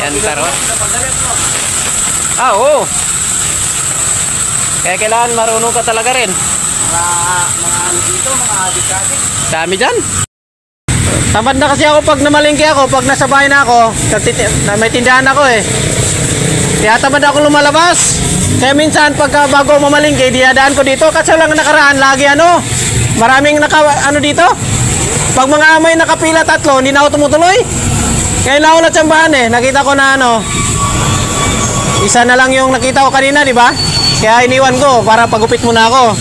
Yan tarot. Ah, oo. Kaya kailangan marunong ka talaga rin. Mga ano dito, mga adik-adik. Dami dyan. Tamad na kasi ako pag namalingki ako, pag nasa bahay na ako, may tindahan ako eh. Kaya tamad ako lumalabas. Kaya minsan pagka bago mamalingki, dinadaan ko dito. Kasi lang nakaraan, lagi ano, maraming ano dito. Pag mga may nakapila tatlo, hindi na ako tumutuloy. Kaya naulat sambahan eh. Nakita ko na ano, isa na lang yung nakita ko kanina, di ba? Kaya iniwan ko para pagupit muna ako.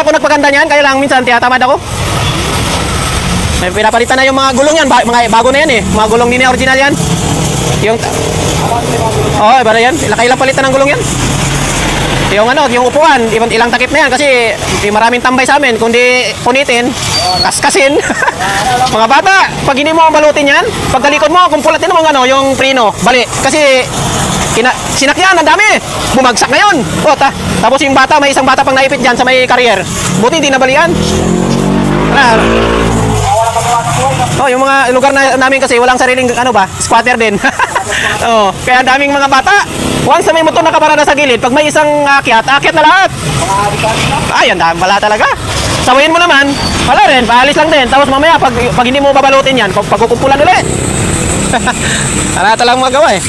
Ako nagpaganda niyan, kaya lang minsan tiyatamad ako. May pinapalitan na yung mga gulong yan, mga bago na yan eh. Mga gulong din na original yan. Yung iba na yan. Kailang palitan ng gulong yan. Yung ano, yung upuan, ilang takip na yan kasi maraming tambay sa amin. Kung di punitin, kaskasin. Mga bata, pag hindi mo balutin yan, pagkalikod mo, kung pulatin mo ano, yung preno, bali. Kasi sinakyan, ang dami. Bumagsak ngayon. Tapos yung bata, may isang bata pang naipit dyan sa may career. Buti hindi nabalian. Yung mga lugar namin kasi walang sariling ano ba, squatter din. Kaya daming mga bata. Once na may motor nakaparada sa gilid, pag may isang akyat na lahat. Ay, ang dami pala talaga. Sawayin mo naman, wala rin, paalis lang din. Tapos mamaya, pag hindi mo babalutin yan, pagkukumpulan ulit. Wala talagang magawa eh.